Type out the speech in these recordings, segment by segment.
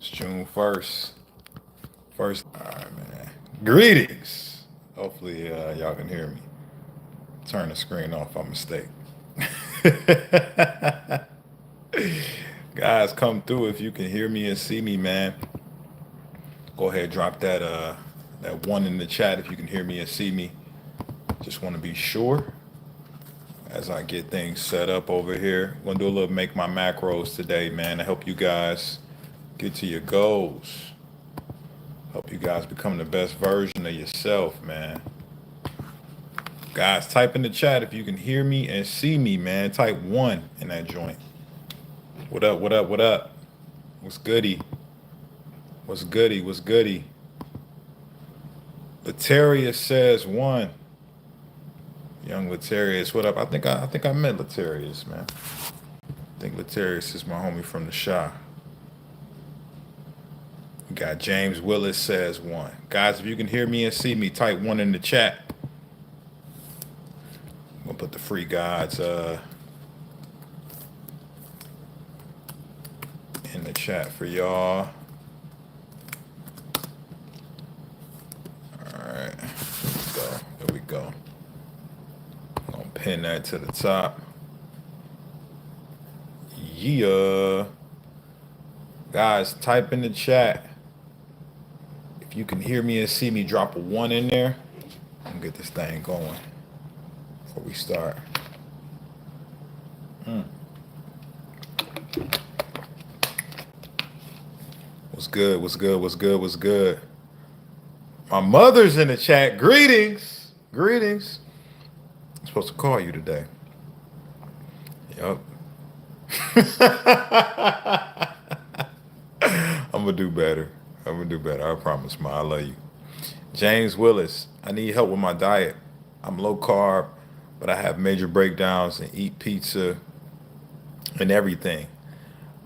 It's June 1st. All right, man. Greetings. Hopefully, y'all can hear me. Turn the screen off by mistake. Guys, come through if you can hear me and see me, man. Go ahead, drop that one in the chat if you can hear me and see me. Just want to be sure as I get things set up over here. I'm gonna do a little make my macros today, man, to help you guys get to your goals. Help you guys become the best version of yourself, man. Guys, type in the chat if you can hear me and see me, man. Type one in that joint. What up, what up, what up? What's goody? What's goody? What's goody? Latarius says one. Young Latarius, what up? I think I met Latarius, man. I think Latarius is my homie from the Shy. We got James Willis says one. Guys, if you can hear me and see me, type one in the chat. I'm gonna put the free guides in the chat for y'all. All right, here we go. I'm gonna pin that to the top. Yeah. Guys, type in the chat. If you can hear me and see me, drop a one in there. I'm gonna get this thing going before we start. What's good? What's good? What's good? What's good? My mother's in the chat. Greetings. Greetings. I'm supposed to call you today. Yup. I'm gonna do better. I'm gonna do better. I promise, Ma. I love you. James Willis. I need help with my diet. I'm low carb, but I have major breakdowns and eat pizza and everything.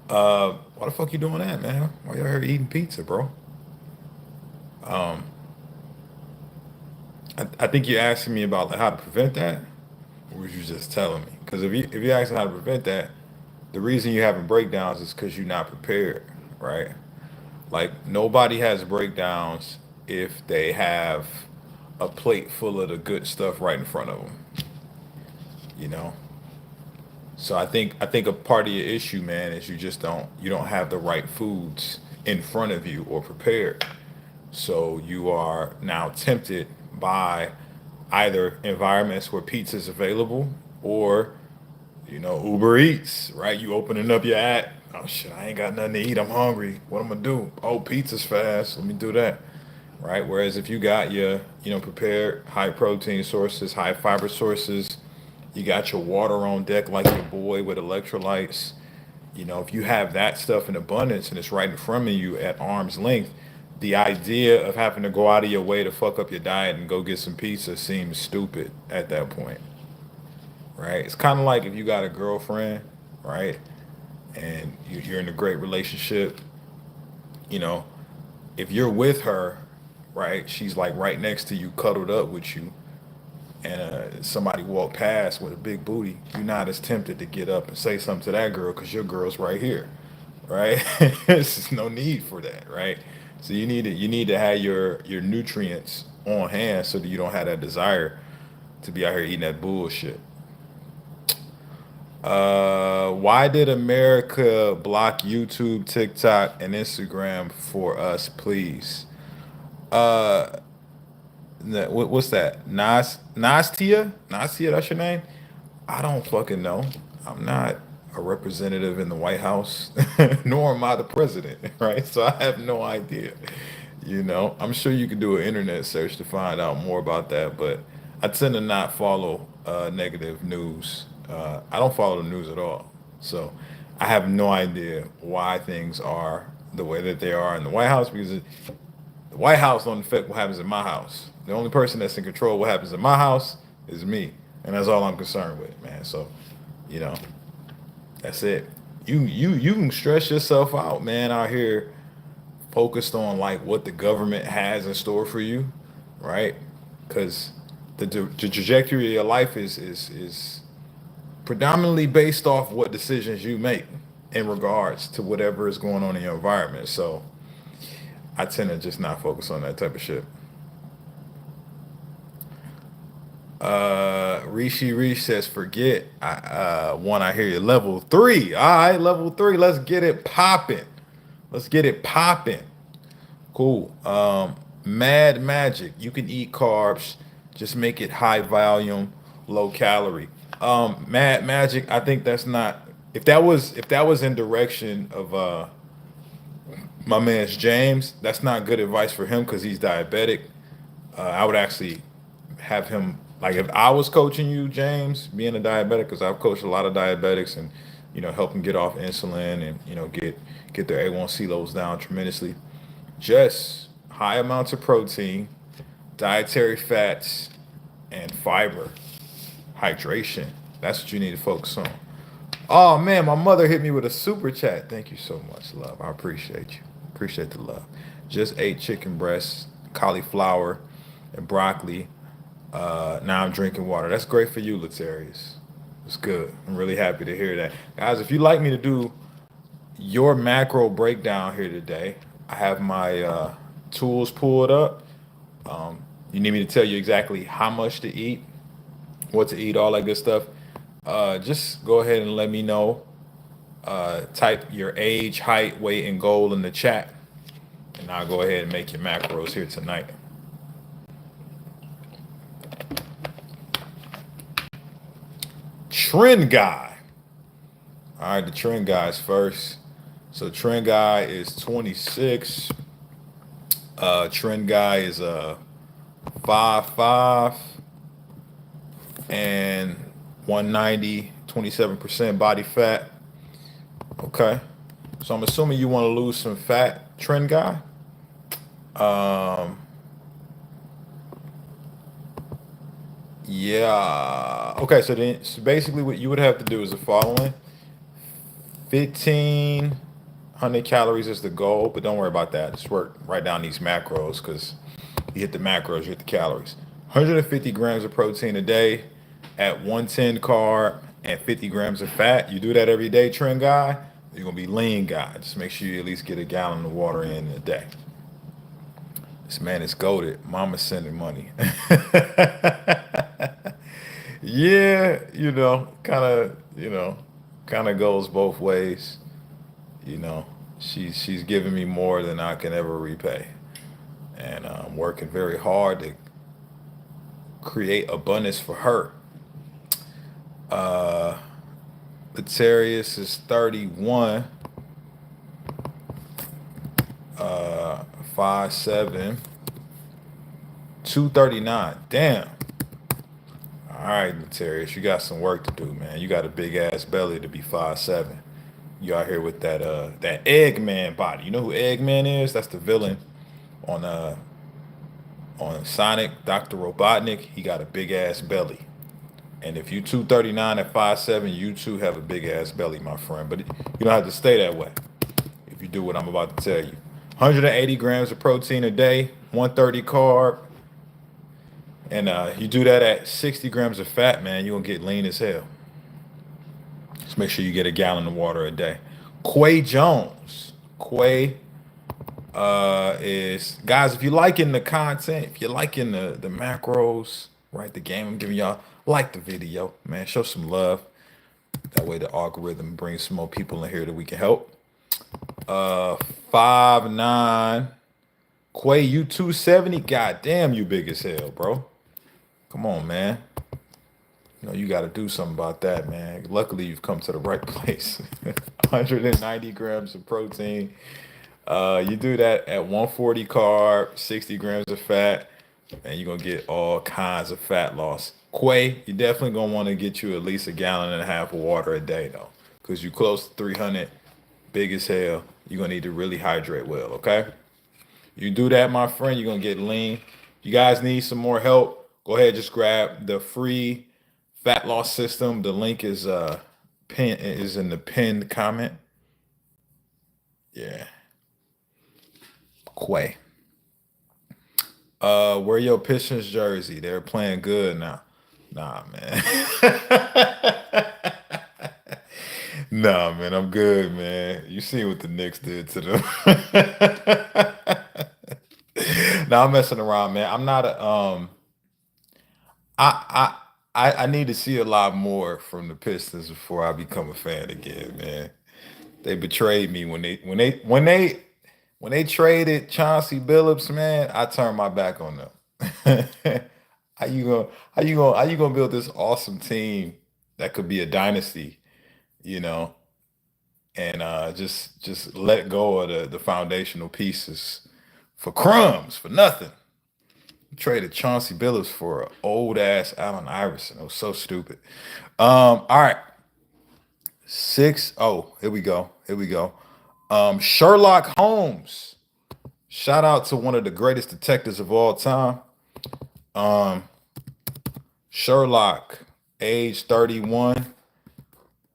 Why the fuck you doing that, man? Why you out here eating pizza, bro? Um, I think you're asking me about like how to prevent that, or was you just telling me? Because if you're asking how to prevent that, the reason you're having breakdowns is because you're not prepared, right? Like nobody has breakdowns if they have a plate full of the good stuff right in front of them, you know. So I think a part of your issue, man, is you don't have the right foods in front of you or prepared. So you are now tempted by either environments where pizza is available or Uber Eats, right? You opening up your app. Oh shit, I ain't got nothing to eat. I'm hungry. What I'm gonna do? Oh, pizza's fast. Let me do that. Right? Whereas if you got your, prepared high protein sources, high fiber sources, you got your water on deck like your boy with electrolytes. If you have that stuff in abundance and it's right in front of you at arm's length, the idea of having to go out of your way to fuck up your diet and go get some pizza seems stupid at that point, right? It's kind of like if you got a girlfriend, right, and you're in a great relationship, you know, if you're with her, right, she's like right next to you, cuddled up with you, and somebody walk past with a big booty, you're not as tempted to get up and say something to that girl because your girl's right here, right? There's no need for that, right? So you need to have your nutrients on hand so that you don't have that desire to be out here eating that bullshit. Why did America block YouTube, TikTok, and Instagram for us, please? Uh, what's that? Nastia, that's your name? I don't fucking know. I'm not a representative in the White House, nor am I the president, right? So I have no idea. I'm sure you can do an internet search to find out more about that, but I tend to not follow negative news. I don't follow the news at all. So I have no idea why things are the way that they are in the White House because the White House don't affect what happens in my house. The only person that's in control of what happens in my house is me, and that's all I'm concerned with, man. So, you know, that's it. You can stress yourself out, man, out here focused on like what the government has in store for you, right? Because the trajectory of your life is predominantly based off what decisions you make in regards to whatever is going on in your environment. So I tend to just not focus on that type of shit. Rishi Reach says, forget. I hear you. Level three. All right, level three. Let's get it popping. Let's get it popping. Cool. Mad Magic. You can eat carbs. Just make it high volume, low calorie. Mad Magic. I think that's not. If that was in direction of my man's James, that's not good advice for him because he's diabetic. I would actually have him like if I was coaching you, James, being a diabetic, because I've coached a lot of diabetics and help them get off insulin and get their A1C levels down tremendously. Just high amounts of protein, dietary fats, and fiber, hydration. That's what you need to focus on. Oh man, my mother hit me with a super chat. Thank you so much, love. I appreciate you. Appreciate the love. Just ate chicken breasts, cauliflower, and broccoli. Now I'm drinking water. That's great for you, Latarius. It's good. I'm really happy to hear that. Guys, if you'd like me to do your macro breakdown here today, I have my tools pulled up. You need me to tell you exactly how much to eat, what to eat, all that good stuff. Just go ahead and let me know. Type your age, height, weight, and goal in the chat, and I'll go ahead and make your macros here tonight. Trend guy. All right, the trend guys first. So trend guy is 26. Trend guy is 5'5" and 190, 27% body fat. Okay. So I'm assuming you want to lose some fat, trend guy. Yeah. Okay, so basically what you would have to do is the following. 1,500 calories is the goal, but don't worry about that. Just write down these macros because you hit the macros, you hit the calories. 150 grams of protein a day at 110 carb and 50 grams of fat. You do that every day, trend guy, you're going to be lean guy. Just make sure you at least get a gallon of water in a day. This man is goated. Mama's sending money. Yeah, kind of goes both ways. You know, she's giving me more than I can ever repay, and I'm working very hard to create abundance for her. Uh, Letarius is 31, 5'7", 239. Damn. All right, Letarius, you got some work to do, man. You got a big ass belly to be 5'7". You out here with that Eggman body. You know who Eggman is? That's the villain on on Sonic, Dr. Robotnik. He got a big ass belly. And if you 239 at 5'7", you too have a big ass belly, my friend. But you don't have to stay that way if you do what I'm about to tell you. 180 grams of protein a day, 130 carb, and you do that at 60 grams of fat, man, you're going to get lean as hell. Just make sure you get a gallon of water a day. Quay Jones. Quay is, guys, if you're liking the content, if you're liking the macros, right, the game I'm giving y'all, like the video, man, show some love. That way the algorithm brings some more people in here that we can help. 5'9". Quay, you 270. God damn, you big as hell, bro. Come on, man. You got to do something about that, man. Luckily, you've come to the right place. 190 grams of protein. You do that at 140 carb, 60 grams of fat, and you're going to get all kinds of fat loss. Quay, you're definitely going to want to get you at least a gallon and a half of water a day, though, because you're close to 300, big as hell. You're going to need to really hydrate well, okay? You do that, my friend, you're going to get lean. You guys need some more help, go ahead, just grab the free fat loss system. The link is in the pinned comment. Yeah. Quay. Wear your Pistons jersey. They're playing good now. Nah, man. Nah, man, I'm good, man. You see what the Knicks did to them. Nah, I'm messing around, man. I'm not a I I need to see a lot more from the Pistons before I become a fan again, man. They betrayed me when they traded Chauncey Billups, man. I turned my back on them. How you gonna build this awesome team that could be a dynasty, you know, and just let go of the foundational pieces for crumbs for nothing. Traded Chauncey Billups for an old ass Allen Iverson. It was so stupid. All right, 6. Oh, here we go. Here we go. Sherlock Holmes. Shout out to one of the greatest detectives of all time. Um, Sherlock, age 31,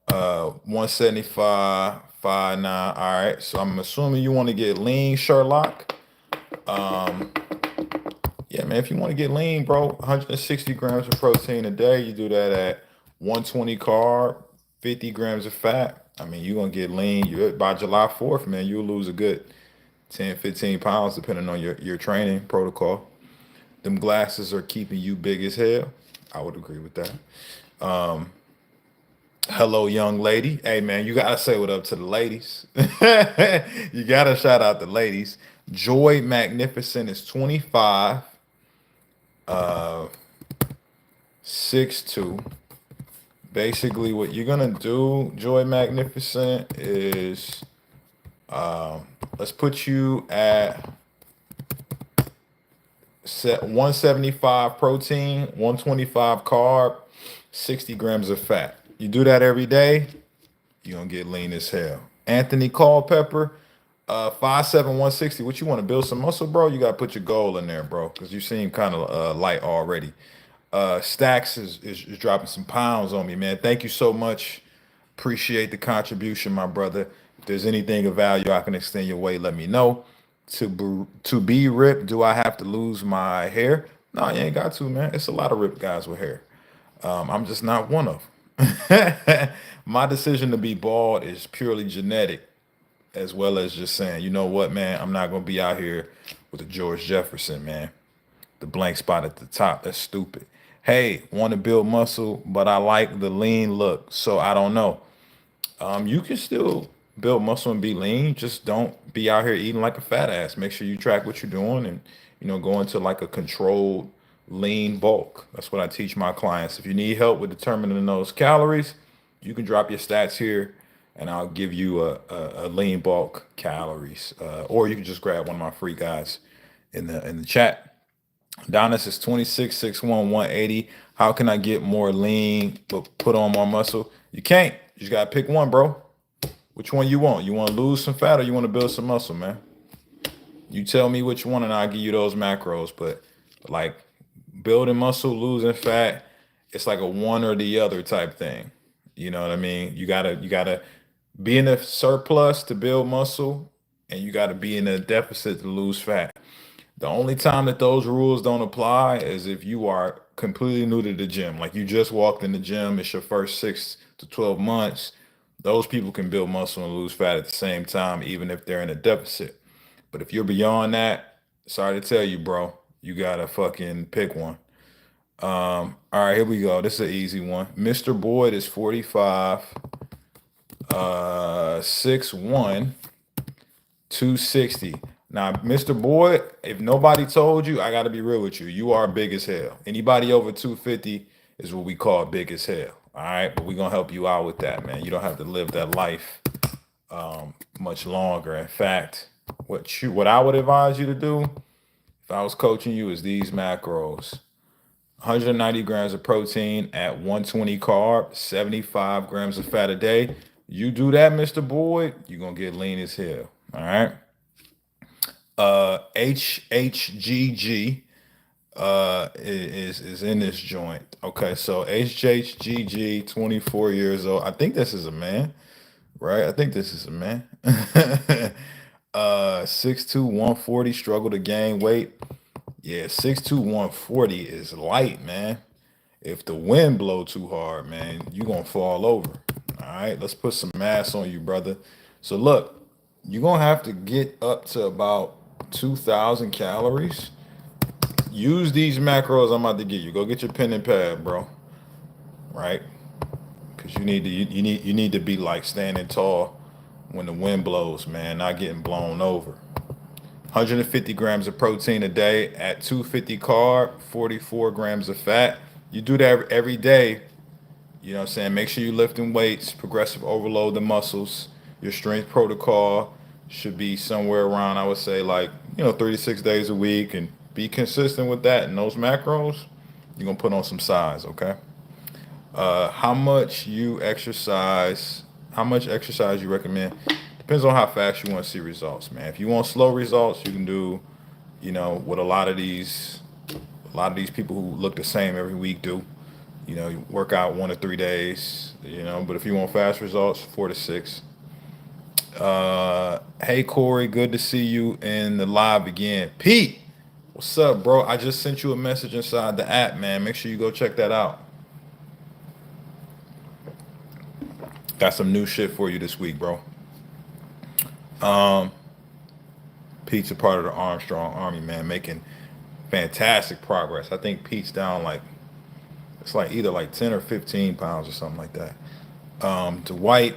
175, 5'9". All right, so I'm assuming you want to get lean, Sherlock. Um, yeah, man, if you want to get lean, bro, 160 grams of protein a day. You do that at 120 carb, 50 grams of fat. I mean, you're gonna get lean. You by July 4th, man, you'll lose a good 10, 15 pounds depending on your training protocol. Them glasses are keeping you big as hell. I would agree with that. Um, Hello, young lady. Hey, man, you gotta say what up to the ladies. You gotta shout out the ladies. Joy Magnificent is 25, uh, 6'2". Basically, what you're gonna do, Joy Magnificent, is let's put you at set 175 protein, 125 carb, 60 grams of fat. You do that every day, you're gonna get lean as hell. Anthony Culpepper, 5'7", 160. What you want to build some muscle, bro? You gotta put your goal in there, bro, because you seem kind of light already. Stacks is dropping some pounds on me, man. Thank you so much. Appreciate the contribution, my brother. If there's anything of value I can extend your way, let me know. To be ripped, do I have to lose my hair? No, you ain't got to, man. It's a lot of ripped guys with hair. I'm just not one of them. My decision to be bald is purely genetic, as well as just saying, you know what, man, I'm not gonna be out here with the George Jefferson, man. The blank spot at the top. That's stupid. Hey, want to build muscle, but I like the lean look, so I don't know. You can still build muscle and be lean. Just don't be out here eating like a fat ass. Make sure you track what you're doing and go into like a controlled lean bulk. That's what I teach my clients. If you need help with determining those calories, you can drop your stats here and I'll give you a lean bulk calories. Or you can just grab one of my free guides in the chat. Donis is 26, 6'1", 180. How can I get more lean but put on more muscle? You can't. You just gotta pick one, bro. Which one you want? You want to lose some fat or you want to build some muscle, man? You tell me which one and I'll give you those macros. But like building muscle, losing fat, it's like a one or the other type thing. You know what I mean? You gotta be in a surplus to build muscle, and you gotta be in a deficit to lose fat. The only time that those rules don't apply is if you are completely new to the gym. Like you just walked in the gym, it's your first 6 to 12 months. Those people can build muscle and lose fat at the same time, even if they're in a deficit. But if you're beyond that, sorry to tell you, bro, you gotta fucking pick one. All right, here we go. This is an easy one. Mr. Boyd is 45, 6'1", 260. Now, Mr. Boyd, if nobody told you, I got to be real with you. You are big as hell. Anybody over 250 is what we call big as hell. All right, but we're gonna help you out with that, man. You don't have to live that life much longer. In fact, what I would advise you to do if I was coaching you is these macros: 190 grams of protein at 120 carb, 75 grams of fat a day. You do that, Mr. Boyd, you're gonna get lean as hell. All right. HHGG is in this joint. Okay, so HHGG, 24 years old. I think this is a man, right? I think this is a man. 6'2", 140, struggle to gain weight. Yeah, 6'2", 140 is light, man. If the wind blow too hard, man, you gonna fall over. All right, let's put some mass on you, brother. So look, you're gonna have to get up to about 2,000 calories. Use these macros I'm about to give you. Go get your pen and pad, bro. Right? Because you need to be like standing tall when the wind blows, man, not getting blown over. 150 grams of protein a day at 250 carb, 44 grams of fat. You do that every day. You know what I'm saying? Make sure you're lifting weights, progressive overload the muscles. Your strength protocol should be somewhere around, I would say, like, 36 days a week, and be consistent with that. And those macros, you're going to put on some size, okay? How much exercise you recommend? Depends on how fast you want to see results, man. If you want slow results, you can do, what a lot of these people who look the same every week do. You work out 1 to 3 days, but if you want fast results, 4 to 6. Hey Corey, good to see you in the live again. Pete, what's up, bro? I just sent you a message inside the app, man. Make sure you go check that out. Got some new shit for you this week, bro. Um, Pete's a part of the Armstrong Army, man, making fantastic progress. I think Pete's down like it's like either like 10 or 15 pounds or something like that. Dwight,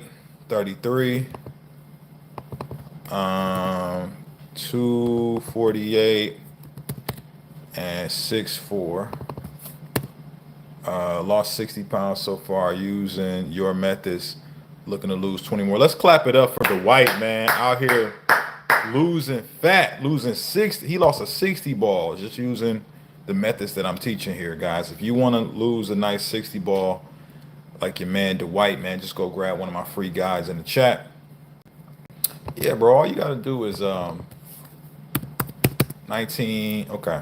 33, 248 and 6'4". Lost 60 pounds so far using your methods. Looking to lose 20 more. Let's clap it up for Dwight, man. Out here losing fat, losing 60. He lost a 60 ball just using the methods that I'm teaching here, guys. If you want to lose a nice 60 ball like your man Dwight, man, just go grab one of my free guides in the chat. Yeah, bro, all you got to do is 19. Okay.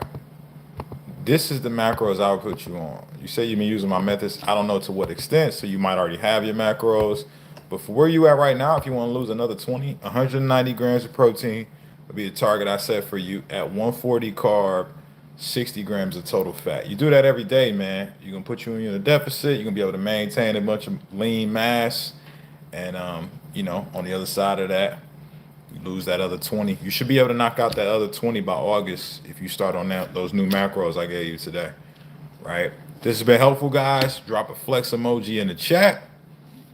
This is the macros I would put you on. You say you've been using my methods. I don't know to what extent, so you might already have your macros. But for where you at right now, if you want to lose another 20, 190 grams of protein would be the target I set for you at 140 carb, 60 grams of total fat. You do that every day, man. You're going to put you in a deficit. You're going to be able to maintain a bunch of lean mass. And, on the other side of that, you lose that other 20. You should be able to knock out that other 20 by August if you start on those new macros I gave you today, right? This has been helpful, guys. Drop a flex emoji in the chat.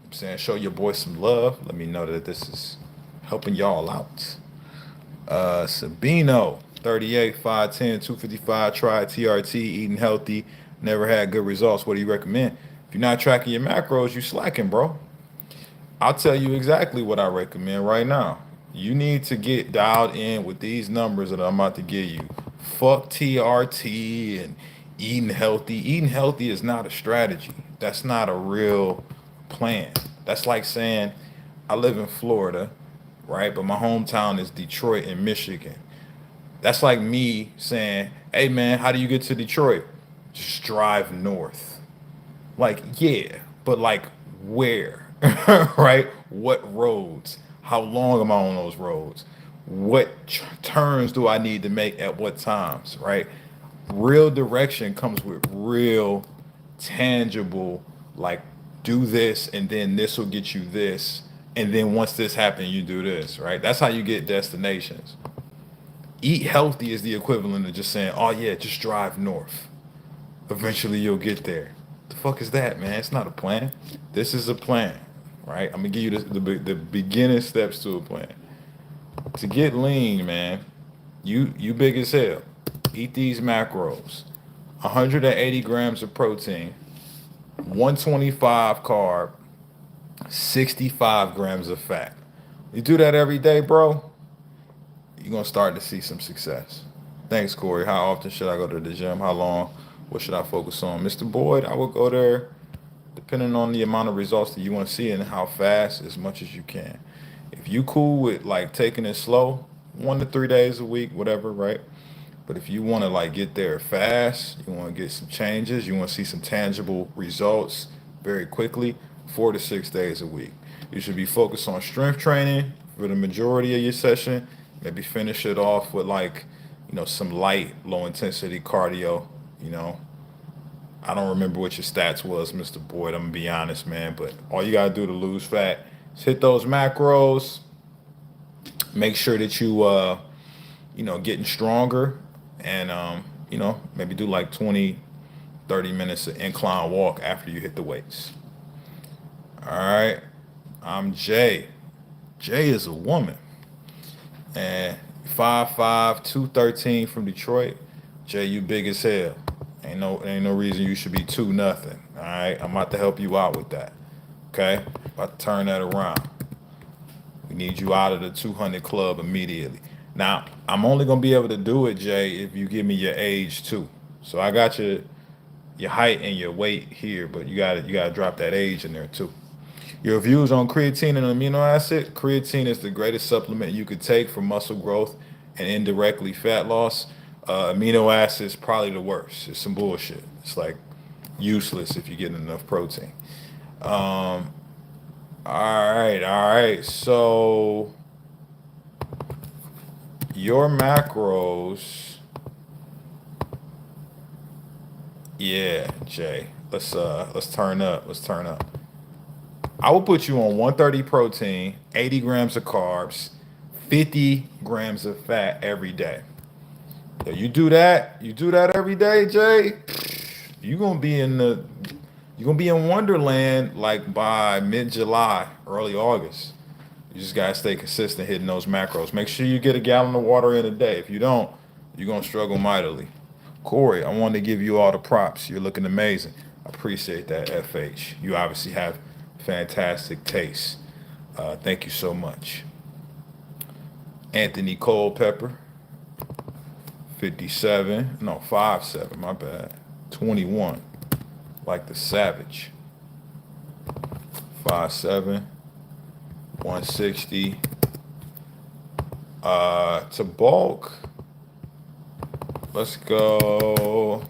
I'm saying show your boy some love. Let me know that this is helping y'all out. Sabino, 38, 5'10", 255, tried TRT, eating healthy, never had good results. What do you recommend? If you're not tracking your macros, you slacking, bro. I'll tell you exactly what I recommend right now. You need to get dialed in with these numbers that I'm about to give you. Fuck TRT and eating healthy. Eating healthy is not a strategy. That's not a real plan. That's like saying I live in Florida, right? But my hometown is Detroit in Michigan. That's like me saying, hey man, how do you get to Detroit? Just drive north. Like, yeah, but like where? Right? What roads? How long am I on those roads? What turns do I need to make at what times? Right? Real direction comes with real tangible, like do this and then this will get you this. And then once this happens, you do this, right? That's how you get destinations. Eat healthy is the equivalent of just saying, oh yeah, just drive north. Eventually you'll get there. The fuck is that, man? It's not a plan. This is a plan, right? I'm gonna give you the beginning steps to a plan. To get lean, man, you big as hell. Eat these macros. 180 grams of protein, 125 carb, 65 grams of fat. You do that every day, bro, you're gonna start to see some success. Thanks, Corey. How often should I go to the gym? How long? What should I focus on? Mr. Boyd, I will go there depending on the amount of results that you want to see and how fast, as much as you can. If you cool with like taking it slow, 1 to 3 days a week, whatever, right? But if you want to like get there fast, you want to get some changes, you want to see some tangible results very quickly, 4 to 6 days a week. You should be focused on strength training for the majority of your session. Maybe finish it off with like, some light, low intensity cardio, I don't remember what your stats was, Mr. Boyd. I'm gonna be honest, man. But all you gotta do to lose fat is hit those macros. Make sure that getting stronger, and maybe do like 20, 30 minutes of incline walk after you hit the weights. All right. I'm Jay. Jay is a woman. And 5'5", 213 from Detroit. Jay, you big as hell. Ain't no reason you should be two nothing. All right. I'm about to help you out with that. Okay? About to turn that around. We need you out of the 200 club immediately. Now, I'm only gonna be able to do it, Jay, if you give me your age too. So I got your height and your weight here, but you gotta drop that age in there too. Your views on creatine and amino acid. Creatine is the greatest supplement you could take for muscle growth and indirectly fat loss. Amino acids probably the worst. It's some bullshit. It's like useless if you're getting enough protein. Um, all right. So your macros, yeah, Jay. Let's turn up. Let's turn up. I will put you on 130 protein, 80 grams of carbs, 50 grams of fat every day. Yeah, you do that every day, Jay. You gonna be in the you're gonna be in Wonderland like by mid-July, early August. You just gotta stay consistent hitting those macros. Make sure you get a gallon of water in a day. If you don't, you're gonna struggle mightily. Corey, I wanted to give you all the props. You're looking amazing. I appreciate that, FH. You obviously have fantastic taste. Thank you so much. Anthony Culpepper, 57. No, 5'7", my bad. 21, like the Savage. 5'7", 160. To bulk, let's go.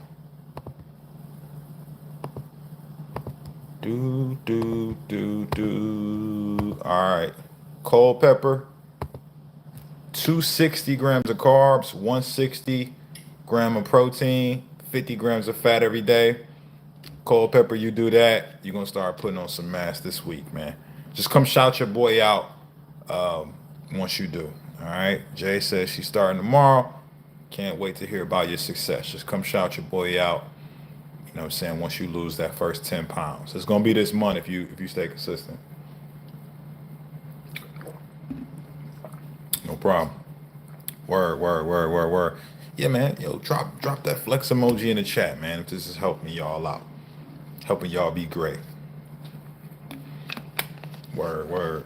Do. All right. Cold pepper, 260 grams of carbs, 160 gram of protein, 50 grams of fat every day. Cold pepper, you do that, you're gonna start putting on some mass this week, man. Just come shout your boy out once you do. All right. Jay says she's starting tomorrow. Can't wait to hear about your success. Just come shout your boy out. You know what I'm saying? Once you lose that first 10 pounds. It's gonna be this month if you stay consistent. No problem. Word. Yeah, man. Yo, drop that flex emoji in the chat, man. If this is helping y'all out. Helping y'all be great. Word.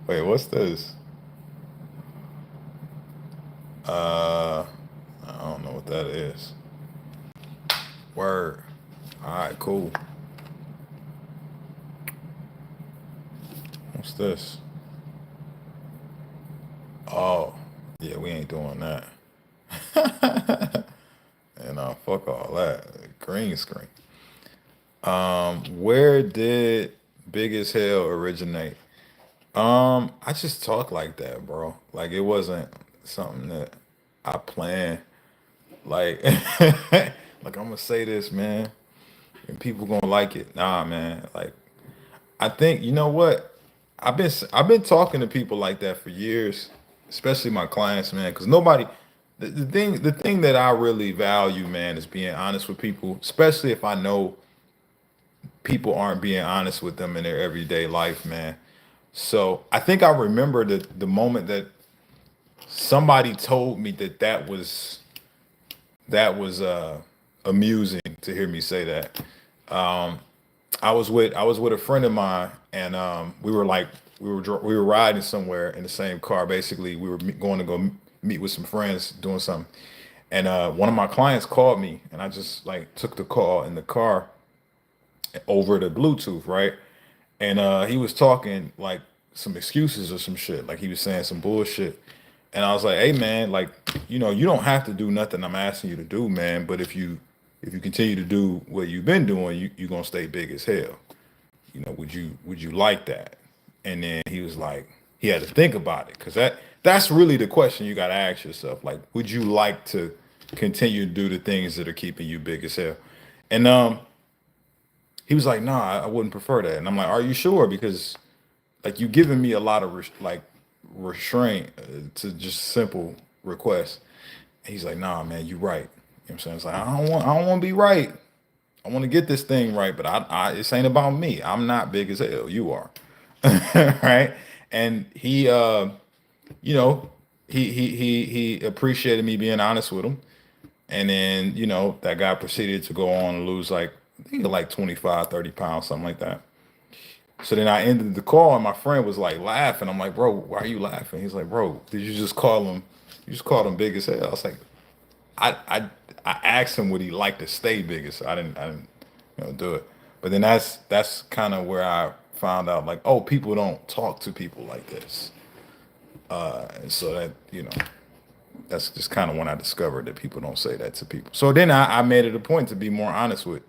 Wait, what's this? I don't know what that is. Word. All right, cool. What's this? Oh, yeah, we ain't doing that. And fuck all that. Green screen. Where did Big as Hell originate? I just talk like that, bro. Like it wasn't something that I planned. Like, like I'm gonna say this, man, and people gonna like it. Nah, man. Like, I think you know what? I've been talking to people like that for years, especially my clients, man. Because nobody, the thing that I really value, man, is being honest with people, especially if I know people aren't being honest with them in their everyday life, man. So I think I remember the moment that somebody told me that was amusing to hear me say that. I was with a friend of mine, and we were riding somewhere in the same car. Basically, we were going to go meet with some friends doing something, and one of my clients called me, and I just like took the call in the car over the Bluetooth, right? And he was talking like some excuses or some shit, like he was saying some bullshit. And I was like, hey man, like, you don't have to do nothing I'm asking you to do, man. But if you continue to do what you've been doing, you're gonna stay big as hell. Would you like that? And then he was like, he had to think about it, because That's really the question you got to ask yourself. Like, would you like to continue to do the things that are keeping you big as hell? And he was like, nah, I wouldn't prefer that. And I'm like, are you sure? Because like you giving me a lot of restraint to just simple requests. And he's like, nah, man, you right. You know what I'm saying? It's like I don't want to be right. I want to get this thing right, but this ain't about me. I'm not big as hell. You are, right? And he, you know, he appreciated me being honest with him. And then, that guy proceeded to go on and lose like, I think like 25, 30 pounds, something like that. So then I ended the call and my friend was like laughing. I'm like, bro, why are you laughing? He's like, bro, did you just call him? You just called him big as hell. I was like, I I I asked him would he like to stay big as I didn't do it. But then that's kind of where I found out like, oh, people don't talk to people like this. And so that, that's just kind of when I discovered that people don't say that to people. So then I made it a point to be more honest with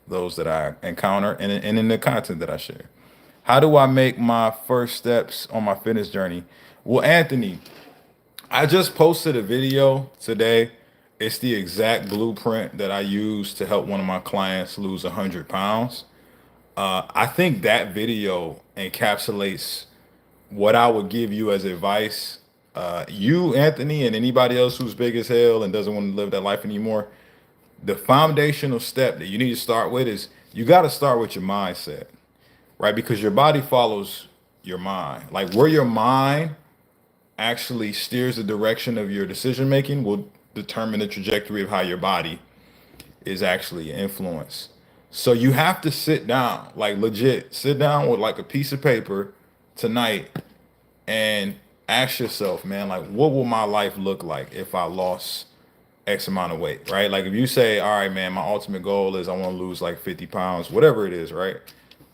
those that I encounter and in the content that I share. How do I make my first steps on my fitness journey? Well, Anthony, I just posted a video today. It's the exact blueprint that I used to help one of my clients lose 100 pounds. I think that video encapsulates what I would give you as advice. You, Anthony, and anybody else who's big as hell and doesn't want to live that life anymore, the foundational step that you need to start with is you got to start with your mindset, right? Because your body follows your mind. Like where your mind actually steers the direction of your decision making will determine the trajectory of how your body is actually influenced. So you have to sit down, like legit, sit down with like a piece of paper tonight and ask yourself, man, like what will my life look like if I lost X amount of weight, right? Like if you say, all right, man, my ultimate goal is I want to lose like 50 pounds, whatever it is, right?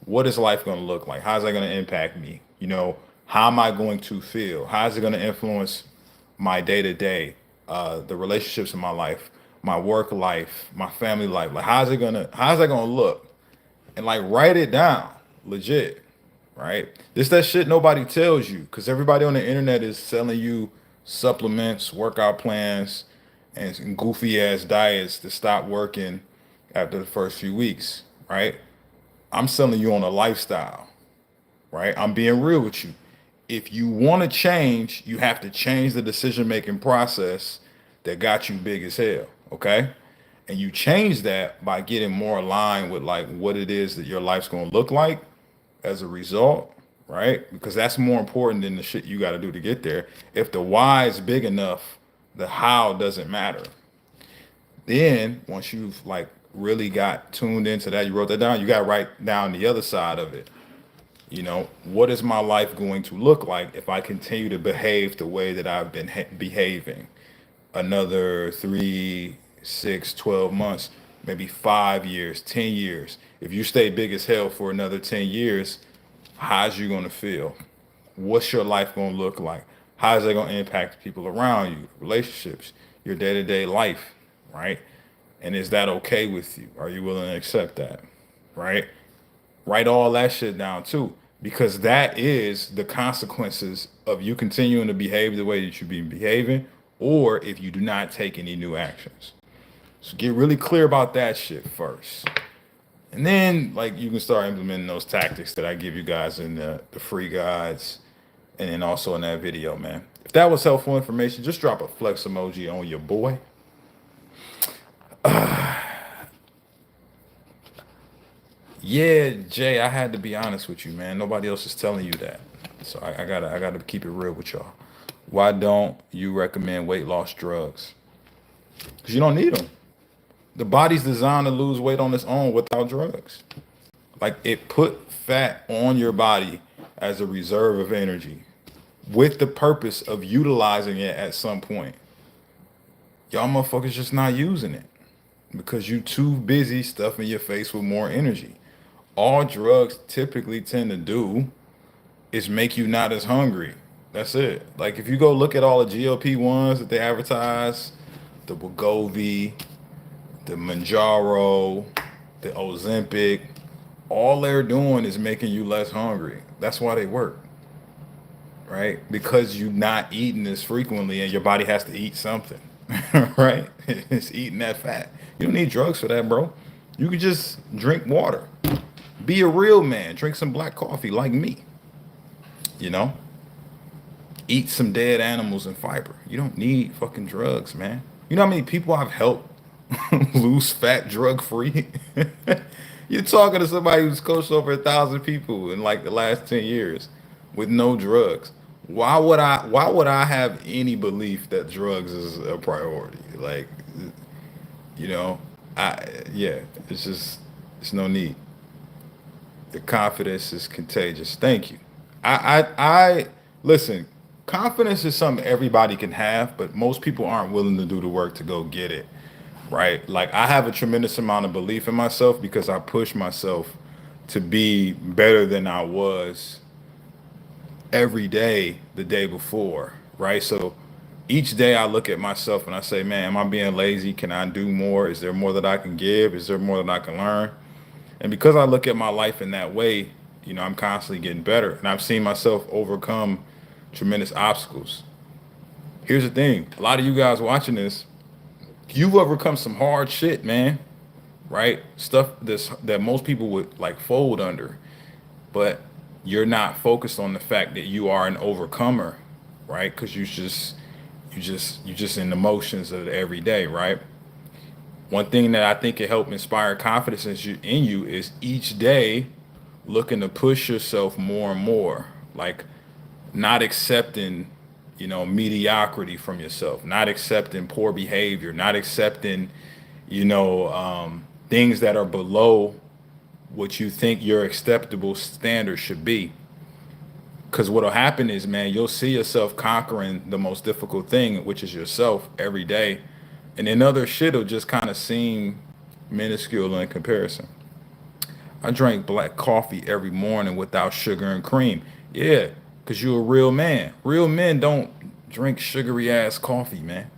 What is life going to look like? How's that going to impact me? How am I going to feel? How is it going to influence my day to day, the relationships in my life, my work life, my family life? Like, how's that gonna look? And like, write it down, legit, right? This that shit nobody tells you because everybody on the internet is selling you supplements, workout plans, and goofy ass diets to stop working after the first few weeks, right? I'm selling you on a lifestyle, right? I'm being real with you. If you want to change, you have to change the decision making process that got you big as hell, okay? And you change that by getting more aligned with like what it is that your life's going to look like as a result, right? Because that's more important than the shit you got to do to get there. If the why is big enough, the how doesn't matter. Then once you've like really got tuned into that, you wrote that down, you got to write down the other side of it. What is my life going to look like if I continue to behave the way that I've been behaving? Another 3, 6, 12 months, maybe 5 years, 10 years. If you stay big as hell for another 10 years, how's you going to feel? What's your life going to look like? How's that going to impact people around you, relationships, your day-to-day life, right? And is that okay with you? Are you willing to accept that, right? Write all that shit down too, because that is the consequences of you continuing to behave the way that you've been behaving, or if you do not take any new actions. So get really clear about that shit first. And then like you can start implementing those tactics that I give you guys in the free guides and then also in that video, man. If that was helpful information, just drop a flex emoji on your boy. Yeah, Jay, I had to be honest with you, man. Nobody else is telling you that. So I gotta keep it real with y'all. Why don't you recommend weight loss drugs? Because you don't need them. The body's designed to lose weight on its own without drugs. Like it put fat on your body as a reserve of energy with the purpose of utilizing it at some point. Y'all motherfuckers just not using it because you too busy stuffing your face with more energy. All drugs typically tend to do is make you not as hungry. That's it. Like if you go look at all the GLP-1s that they advertise, the Wegovy, the Manjaro, the Ozempic, all they're doing is making you less hungry. That's why they work. right? Because you're not eating this frequently and your body has to eat something, right? It's eating that fat. You don't need drugs for that, bro. You can just drink water. Be a real man. Drink some black coffee like me, you know? Eat some dead animals and fiber. You don't need fucking drugs, man. You know how many people I've helped lose fat drug free? You're talking to somebody who's coached over 1,000 people in like the last 10 years with no drugs. Why would I have any belief that drugs is a priority? Like, you know, yeah, it's just it's no need. The confidence is contagious. Thank you. I listen. Confidence is something everybody can have, but most people aren't willing to do the work to go get it. Right? Like I have a tremendous amount of belief in myself because I push myself to be better than I was every day the day before. Right? So each day I look at myself and I say, man, am I being lazy? Can I do more? Is there more that I can give? Is there more that I can learn? And because I look at my life in that way, I'm constantly getting better. And I've seen myself overcome tremendous obstacles. Here's the thing, a lot of you guys watching this, you've overcome some hard shit, man. Right? Stuff that most people would like fold under. But you're not focused on the fact that you are an overcomer, right? Because you just in the motions of the everyday, right? One thing that I think can help inspire confidence in you is each day looking to push yourself more and more. Like not accepting, mediocrity from yourself, not accepting poor behavior, not accepting, things that are below what you think your acceptable standard should be. Because what'll happen is, man, you'll see yourself conquering the most difficult thing, which is yourself every day. And then other shit will just kind of seem minuscule in comparison. I drank black coffee every morning without sugar and cream. Yeah, because you're a real man. Real men don't drink sugary ass coffee, man.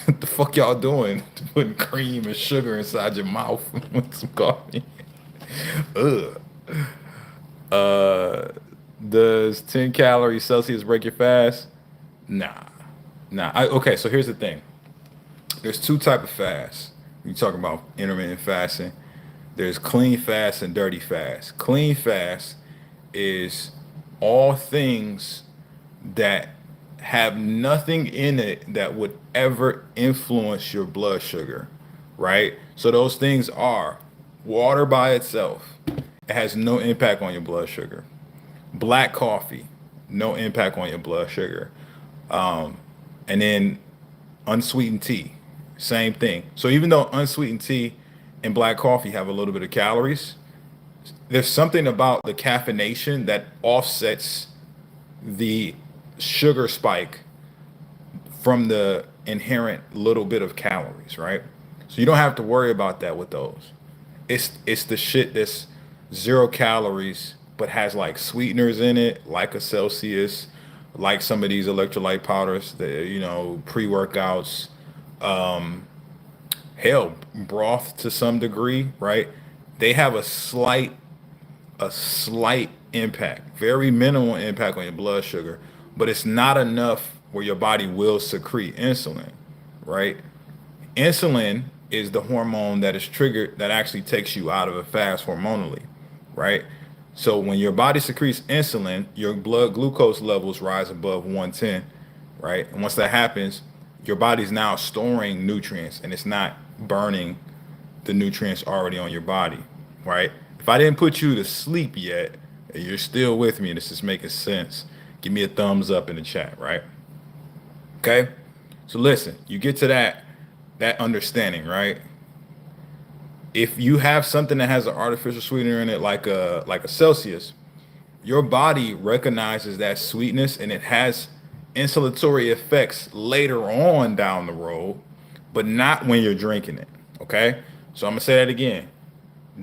What the fuck y'all doing? Putting cream and sugar inside your mouth with some coffee. Ugh. Uh, does 10 calories Celsius break your fast? Nah. Nah. Okay, so here's the thing. There's two type of fasts. You talk about intermittent fasting. There's clean fast and dirty fast. Clean fast is all things that have nothing in it that would ever influence your blood sugar, right? So those things are water by itself. It has no impact on your blood sugar. Black coffee, no impact on your blood sugar. And then unsweetened tea, same thing. So even though unsweetened tea and black coffee have a little bit of calories, there's something about the caffeination that offsets the sugar spike from the inherent little bit of calories, right? So you don't have to worry about that with those. It's the shit that's 0 calories but has like sweeteners in it, like a Celsius, like some of these electrolyte powders, pre-workouts, hell, broth to some degree, right? They have a slight impact, very minimal impact on your blood sugar, but it's not enough where your body will secrete insulin, right? Insulin is the hormone that is triggered that actually takes you out of a fast hormonally, right? So when your body secretes insulin, your blood glucose levels rise above 110, right? And once that happens, your body's now storing nutrients and it's not burning the nutrients already on your body, right? If I didn't put you to sleep yet, and you're still with me, and this is making sense, give me a thumbs up in the chat, right? Okay? So listen, you get to that understanding, right? If you have something that has an artificial sweetener in it, like a Celsius, your body recognizes that sweetness and it has insulatory effects later on down the road, but not when you're drinking it. Okay? So I'm gonna say that again.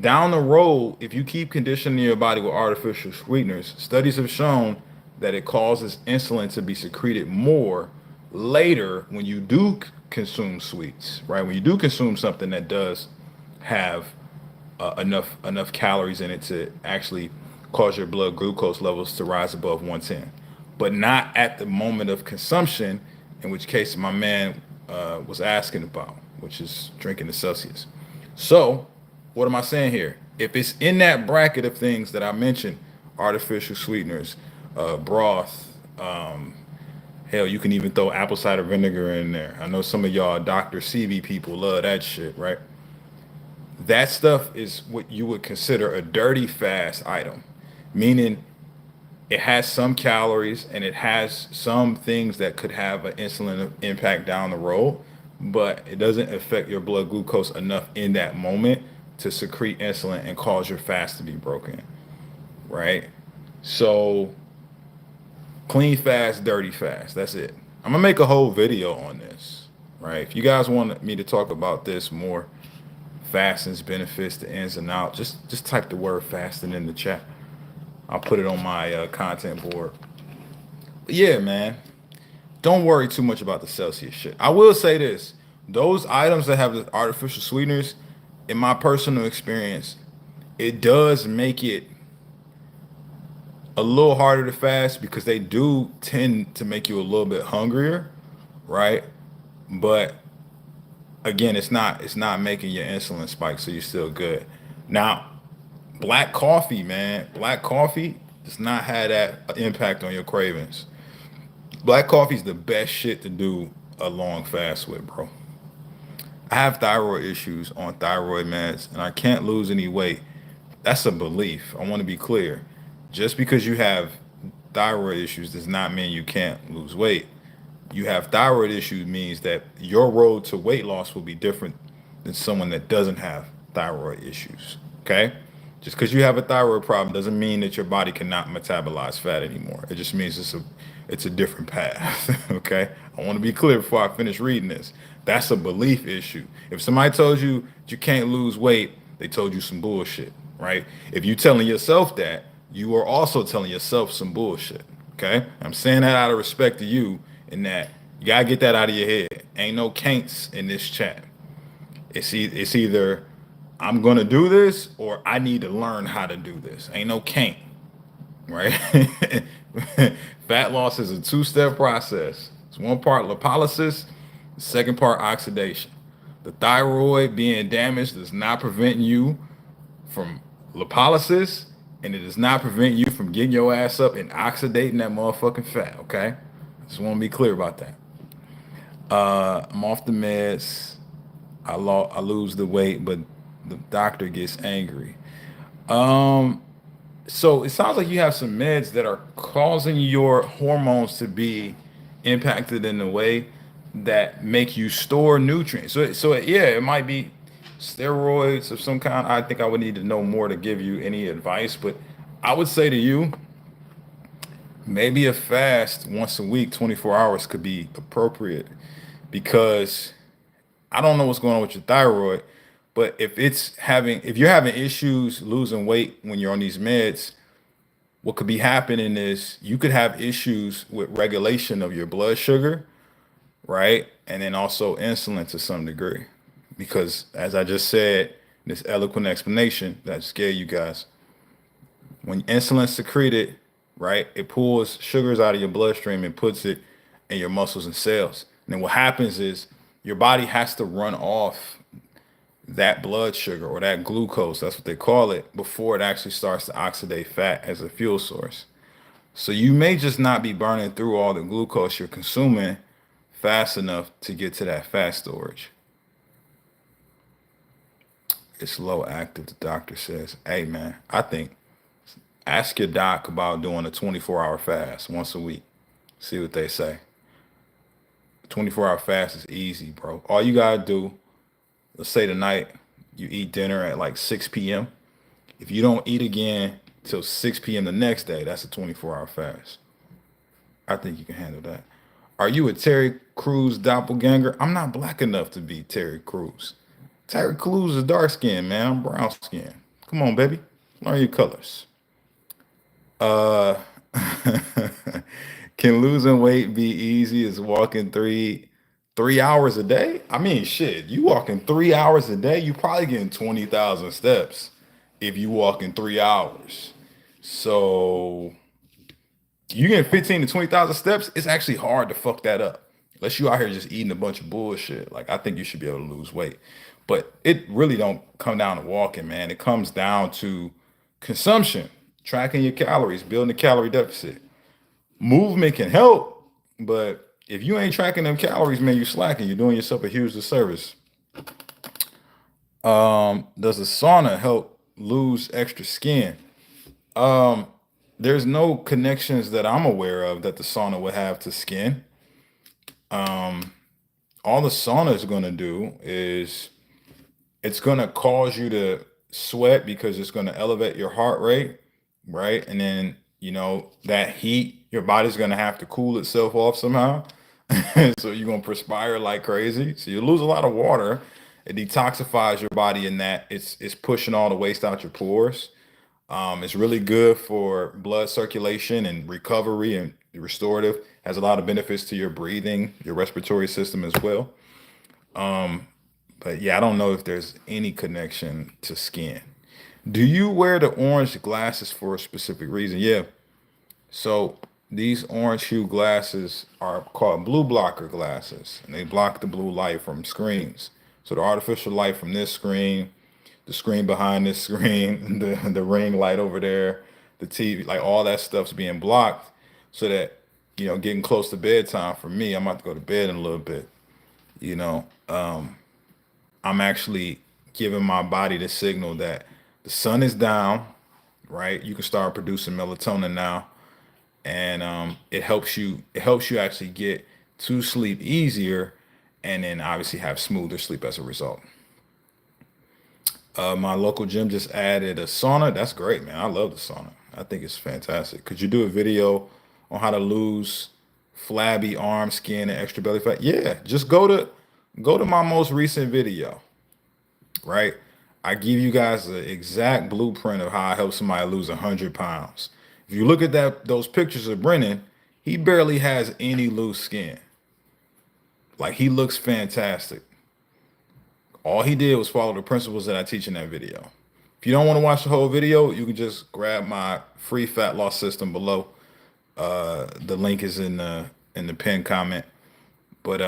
Down the road, if you keep conditioning your body with artificial sweeteners, studies have shown that it causes insulin to be secreted more later when you do consume sweets, right? When you do consume something that does have enough calories in it to actually cause your blood glucose levels to rise above 110. but not at the moment of consumption, in which case my man was asking about, which is drinking the Celsius. So, what am I saying here? If it's in that bracket of things that I mentioned, artificial sweeteners, broth, hell, you can even throw apple cider vinegar in there. I know some of y'all Dr. CB people love that shit, right? That stuff is what you would consider a dirty fast item, meaning it has some calories and it has some things that could have an insulin impact down the road, but it doesn't affect your blood glucose enough in that moment to secrete insulin and cause your fast to be broken, right? So clean fast, dirty fast. That's it. I'm gonna make a whole video on this, right? If you guys want me to talk about this more, fasting's benefits, the ins and outs, just type the word fasting in the chat. I'll put it on my content board. But yeah, man, don't worry too much about the Celsius shit. I will say this: those items that have the artificial sweeteners, in my personal experience, it does make it a little harder to fast because they do tend to make you a little bit hungrier, right? But again, it's not making your insulin spike, so you're still good. Now, black coffee, man, black coffee does not have that impact on your cravings. Black coffee is the best shit to do a long fast with, bro. I have thyroid issues on thyroid meds, and I can't lose any weight. That's a belief. I want to be clear. Just because you have thyroid issues does not mean you can't lose weight. You have thyroid issues means that your road to weight loss will be different than someone that doesn't have thyroid issues. Okay? Just because you have a thyroid problem doesn't mean that your body cannot metabolize fat anymore. It just means it's a different path. Okay? I want to be clear before I finish reading this. That's a belief issue. If somebody told you you can't lose weight, they told you some bullshit, right? If you telling yourself that, you are also telling yourself some bullshit. Okay? I'm saying that out of respect to you, in that you gotta get that out of your head. Ain't no can'ts in this chat. It's either I'm gonna do this or I need to learn how to do this. Ain't no can't, right? Fat loss is a two-step process. It's one part lipolysis, the second part oxidation. The thyroid being damaged does not prevent you from lipolysis, and it does not prevent you from getting your ass up and oxidating that motherfucking fat, okay? Just want to be clear about that. I'm off the meds. I lose the weight, but the doctor gets angry. Um, so it sounds like you have some meds that are causing your hormones to be impacted in a way that make you store nutrients. So yeah, it might be steroids of some kind. I think I would need to know more to give you any advice, but I would say to you, maybe a fast once a week, 24 hours could be appropriate because I don't know what's going on with your thyroid, but if you're having issues losing weight when you're on these meds, what could be happening is you could have issues with regulation of your blood sugar, right? And then also insulin to some degree. Because as I just said, this eloquent explanation that scared you guys, when insulin's secreted, right, it pulls sugars out of your bloodstream and puts it in your muscles and cells. And then what happens is your body has to run off that blood sugar or that glucose, that's what they call it, before it actually starts to oxidate fat as a fuel source. So you may just not be burning through all the glucose you're consuming fast enough to get to that fat storage. It's low active, the doctor says. Hey man, I think ask your doc about doing a 24-hour fast once a week. See what they say. 24-hour fast is easy, bro. All you gotta do, let's say tonight you eat dinner at like 6 p.m. If you don't eat again till 6 p.m. the next day, that's a 24-hour fast. I think you can handle that. Are you a Terry Crews doppelganger? I'm not black enough to be Terry Crews. Terry Crews is dark skin, man. I'm brown skin. Come on, baby. Learn your colors. Uh, can losing weight be easy as walking three hours a day? I mean, shit, you walking 3 hours a day, you probably getting 20,000 steps if you walk in 3 hours. So You get 15 to 20,000 steps, it's actually hard to fuck that up. Unless you out here just eating a bunch of bullshit. Like I think you should be able to lose weight. But it really don't come down to walking, man. It comes down to consumption, tracking your calories, building a calorie deficit. Movement can help, but if you ain't tracking them calories, man, you slacking. You're doing yourself a huge disservice. Does the sauna help lose extra skin? Um, there's no connections that I'm aware of that the sauna would have to skin. All the sauna is going to do is it's going to cause you to sweat because it's going to elevate your heart rate, right? And then, that heat, your body's going to have to cool itself off somehow. So you're going to perspire like crazy. So you lose a lot of water. It detoxifies your body in that it's pushing all the waste out your pores. It's really good for blood circulation and recovery and restorative. Has a lot of benefits to your breathing, your respiratory system as well. But yeah, I don't know if there's any connection to skin. Do you wear the orange glasses for a specific reason? Yeah. So these orange hue glasses are called blue blocker glasses, and they block the blue light from screens. So the artificial light from this screen, the screen behind this screen, the ring light over there, the TV, like all that stuff's being blocked, so that getting close to bedtime for me, I'm about to go to bed in a little bit. You know, I'm actually giving my body the signal that the sun is down. Right, you can start producing melatonin now, and it helps you actually get to sleep easier, and then obviously have smoother sleep as a result. My local gym just added a sauna. That's great, man. I love the sauna. I think it's fantastic. Could you do a video on how to lose flabby arm skin and extra belly fat? Yeah, just go to my most recent video, right? I give you guys the exact blueprint of how I help somebody lose 100 pounds. If you look at those pictures of Brennan, he barely has any loose skin. Like he looks fantastic. All he did was follow the principles that I teach in that video. If you don't want to watch the whole video, you can just grab my free fat loss system below. The link is in the pinned comment. But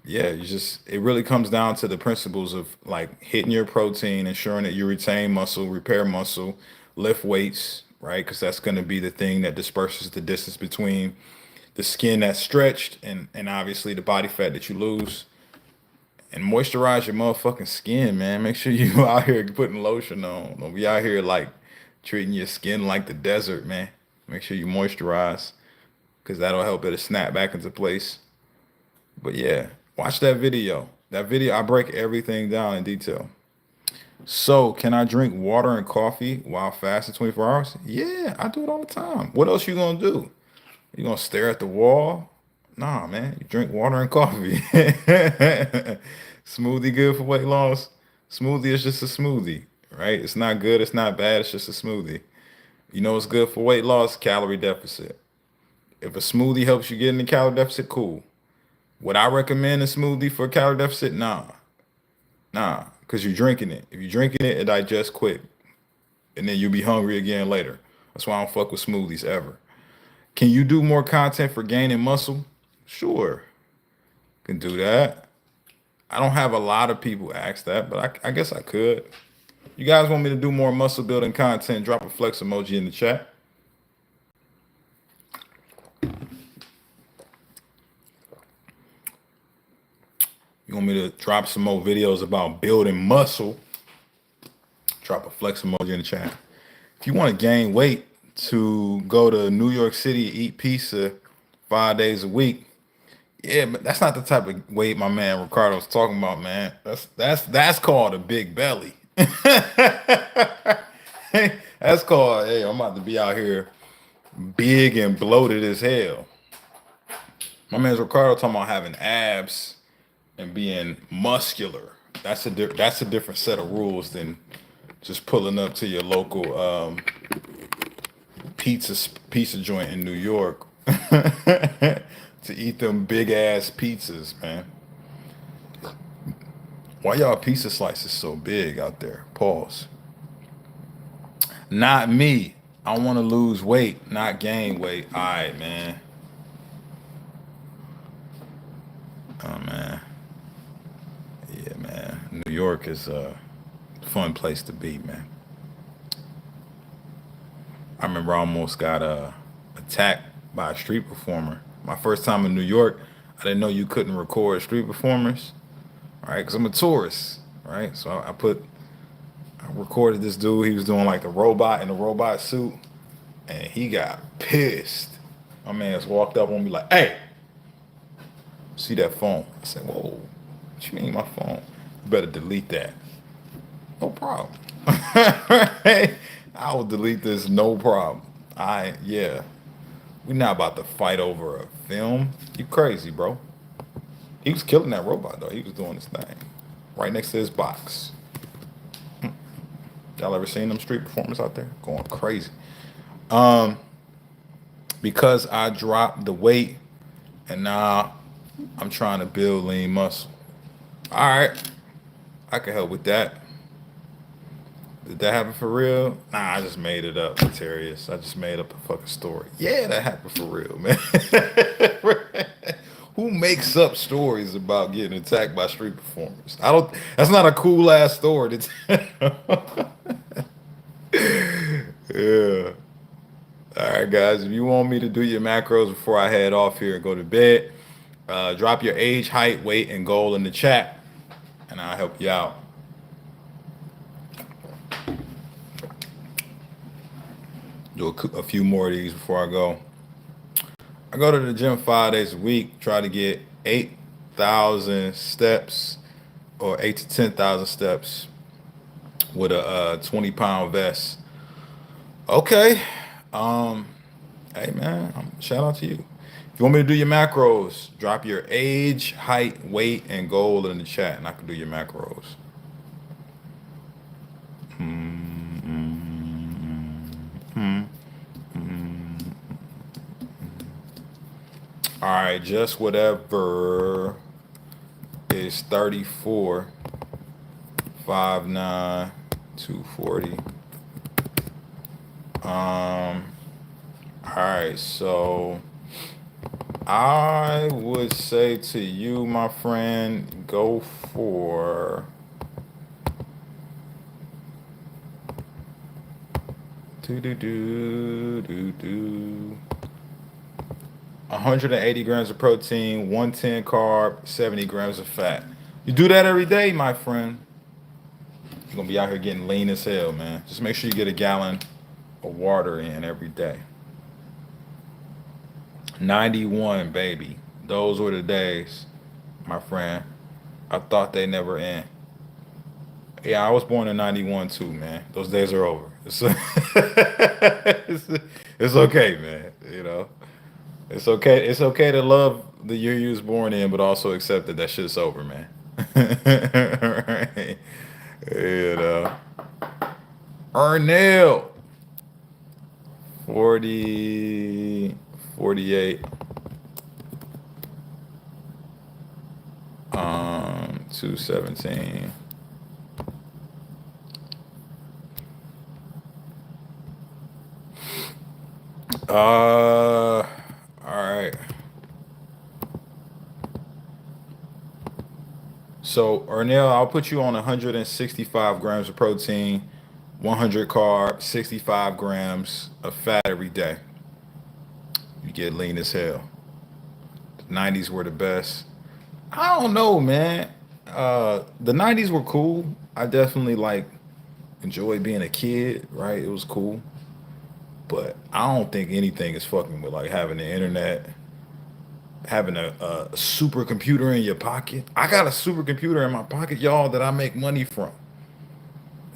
yeah, it really comes down to the principles of like hitting your protein, ensuring that you retain muscle, repair muscle, lift weights, right? Because that's going to be the thing that disperses the distance between the skin that's stretched and obviously the body fat that you lose. And moisturize your motherfucking skin, man. Make sure you out here putting lotion on. Don't be out here like treating your skin like the desert, man. Make sure you moisturize because that'll help it to snap back into place. But yeah, watch that video. That video, I break everything down in detail. So, can I drink water and coffee while fasting 24 hours? Yeah, I do it all the time. What else you gonna do? You gonna stare at the wall? Nah, man. You drink water and coffee. Smoothie good for weight loss? Smoothie is just a smoothie, right? It's not good, it's not bad, it's just a smoothie. You know what's good for weight loss? Calorie deficit. If a smoothie helps you get in the calorie deficit, cool. Would I recommend a smoothie for a calorie deficit? Nah, because you're drinking it. If you're drinking it, it digests quick, and then you'll be hungry again later. That's why I don't fuck with smoothies ever. Can you do more content for gaining muscle? Sure, can do that. I don't have a lot of people ask that, but I guess I could. You guys want me to do more muscle building content? Drop a flex emoji in the chat. You want me to drop some more videos about building muscle? Drop a flex emoji in the chat. If you want to gain weight to go to New York City, eat pizza 5 days a week, yeah, but that's not the type of weight my man Ricardo's talking about, man. That's called a big belly. That's called, hey, I'm about to be out here big and bloated as hell. My man's Ricardo talking about having abs and being muscular. That's a different set of rules than just pulling up to your local pizza joint in New York to eat them big ass pizzas, man. Why y'all pizza slices so big out there? Pause. Not me. I want to lose weight, not gain weight. All right, man. Oh man, yeah, man. New York is a fun place to be, man. I remember I almost got attacked by a street performer. My first time in New York, I didn't know you couldn't record street performers, right? Because I'm a tourist, right? So I recorded this dude. He was doing like a robot in a robot suit, and he got pissed. My man's walked up on me like, "Hey, see that phone?" I said, "Whoa, what you mean my phone? You better delete that." No problem. Right? I will delete this, no problem. Yeah. We're not about to fight over a film. You crazy, bro. He was killing that robot though. He was doing his thing. Right next to his box. Y'all ever seen them street performers out there? Going crazy. Um, because I dropped the weight and now I'm trying to build lean muscle. Alright, I can help with that. Did that happen for real? Nah, I just made it up, Terrius. I just made up a fucking story. Yeah, that happened for real, man. Who makes up stories about getting attacked by street performers? I don't. That's not a cool ass story. Yeah. All right, guys. If you want me to do your macros before I head off here and go to bed, drop your age, height, weight, and goal in the chat, and I'll help you out. Do a few more of these before I go. I go to the gym 5 days a week, try to get 8,000 steps or 8 to 10,000 steps with a 20-pound vest. Okay. Um, hey man, shout out to you. If you want me to do your macros, drop your age, height, weight, and goal in the chat, and I can do your macros. Hmm, hmm, hmm. All right, just whatever is 34, 5'9", 240. All right, so I would say to you, my friend, go for do do do do do 180 grams of protein, 110 carb, 70 grams of fat. You do that every day, my friend. You're gonna be out here getting lean as hell, man. Just make sure you get a gallon of water in every day. 91, baby. Those were the days, my friend. I thought they never end. Yeah, I was born in 91 too, man. Those days are over. It's, it's okay, man. You know, it's okay. It's okay to love the year you was born in, but also accept that that shit's over, man. Right? You know, Ernell, 40, 48, 217. All right. So, Ernell, I'll put you on 165 grams of protein, 100 carbs, 65 grams of fat every day. You get lean as hell. The 90s were the best. I don't know, man. The 90s were cool. I definitely like enjoyed being a kid, right? It was cool. But I don't think anything is fucking with like having the internet, having a supercomputer in your pocket. I got a supercomputer in my pocket, y'all, that I make money from.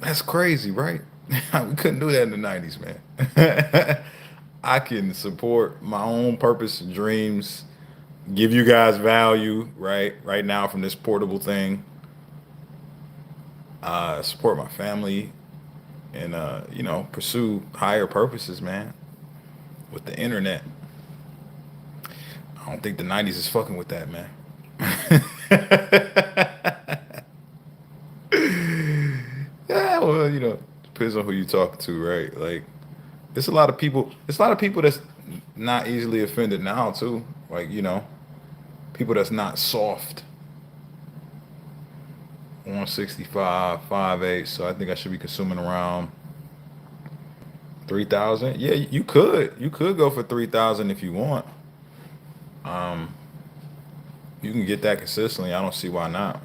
That's crazy, right? We couldn't do that in the 90s, man. I can support my own purpose and dreams, give you guys value, right now from this portable thing. Support my family and pursue higher purposes, man, with the internet. I don't think the 90s is fucking with that, man. Yeah, well, depends on who you talk to, right? Like It's a lot of people. It's a lot of people that's not easily offended now too. Like people that's not soft. 165, 5'8". So I think I should be consuming around 3,000. Yeah, you could. You could go for 3,000 if you want. Um, you can get that consistently. I don't see why not.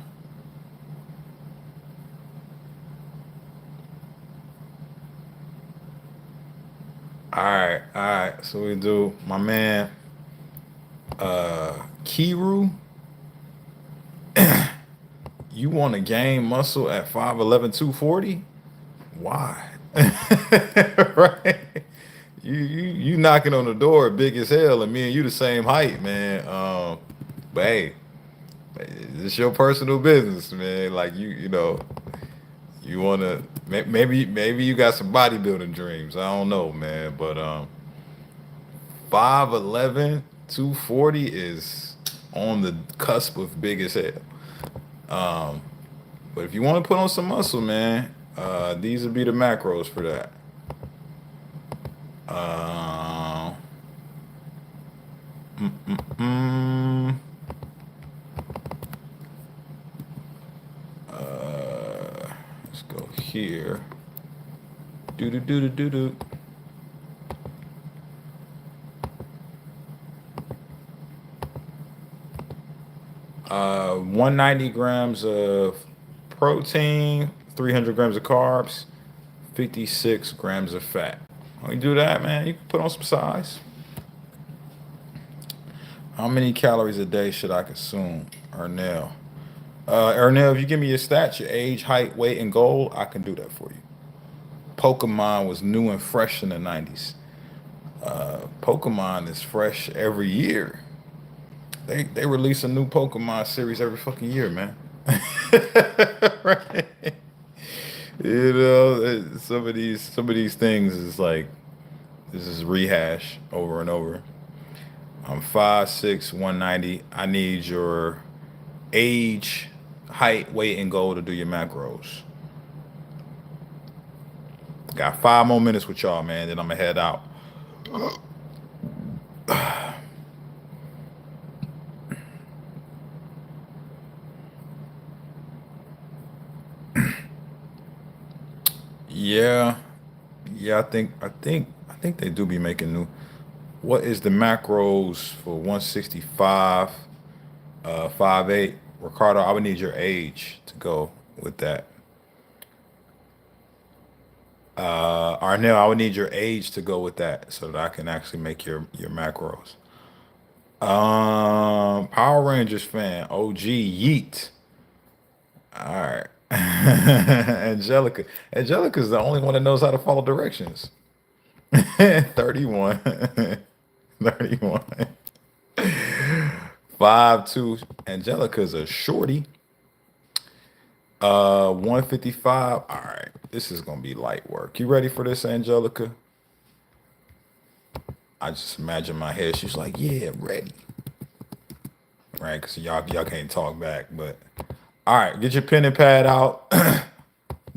All right. So we do my man Kiru. You want to gain muscle at 5'11", 240? Why? Right? You knocking on the door big as hell, and me and you the same height, man. But hey, it's your personal business, man. Like you wanna maybe you got some bodybuilding dreams. I don't know, man. But 5'11", 240 is on the cusp of big as hell. Um, but if you want to put on some muscle, man, these would be the macros for that. Uh, mm, mm, mm, let's go here. Do do do do do do. 190 grams of protein, 300 grams of carbs, 56 grams of fat. When you do that, man, you can put on some size. How many calories a day should I consume? Ernell. Ernell, if you give me your stats, your age, height, weight, and goal, I can do that for you. Pokemon was new and fresh in the 90s. Pokemon is fresh every year. They release a new Pokemon series every fucking year, man. Right? Some of these things is like this is rehash over and over. I'm 5'6", 190. I need your age, height, weight, and goal to do your macros. Got 5 more minutes with y'all, man. Then I'm gonna head out. Yeah, yeah. I think they do be making new. What is the macros for 165, 5'8"? Ricardo, I would need your age to go with that. Arnell, I would need your age to go with that so that I can actually make your macros. Power Rangers fan, OG Yeet. All right. Angelica. Angelica's the only one that knows how to follow directions. 31. 31. 5'2". Angelica's a shorty. 155. All right. This is gonna be light work. You ready for this, Angelica? I just imagine my head. She's like, yeah, ready. Right? Because y'all can't talk back. But all right, get your pen and pad out.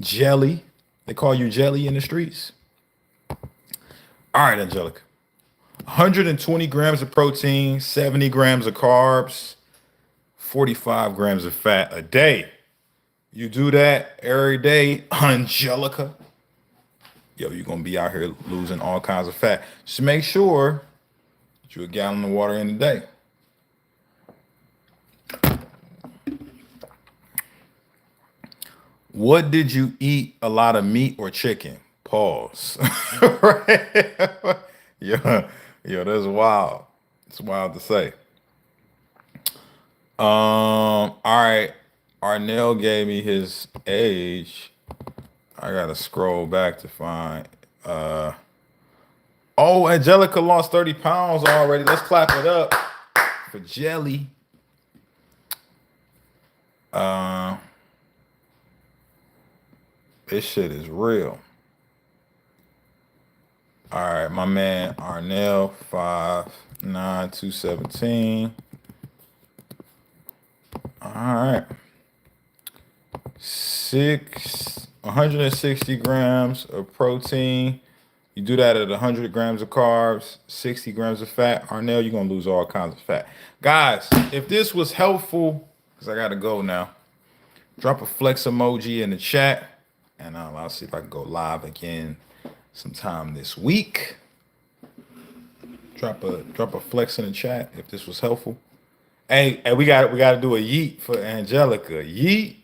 Jelly. They call you Jelly in the streets. All right, Angelica. 120 grams of protein, 70 grams of carbs, 45 grams of fat a day. You do that every day, Angelica. Yo, you're gonna be out here losing all kinds of fat. Just make sure that you're a gallon of water in a day. What did you eat? A lot of meat or chicken? Pause. Right? Yeah, yeah, that's wild. It's wild to say. All right. Arnell gave me his age. I gotta scroll back to find. Uh, oh, Angelica lost 30 pounds already. Let's clap it up for Jelly. Uh, this shit is real. All right, my man Arnell, 5'9", 217. All right. 160 grams of protein, You do that at 100 grams of carbs, 60 grams of fat. Arnell, you're going to lose all kinds of fat. Guys, if this was helpful, because I got to go now, drop a flex emoji in the chat. And I'll see if I can go live again sometime this week. Drop a flex in the chat if this was helpful. Hey, we got to do a yeet for Angelica. Yeet.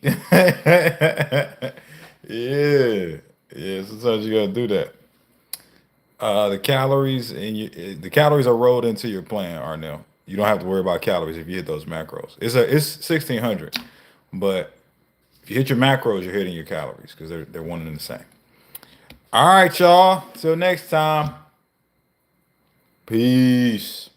Yeah. Sometimes you gotta do that. The calories the calories are rolled into your plan, Arnell. You don't have to worry about calories if you hit those macros. It's 1600, but if you hit your macros, you're hitting your calories because they're one and the same. All right, y'all. Till next time. Peace.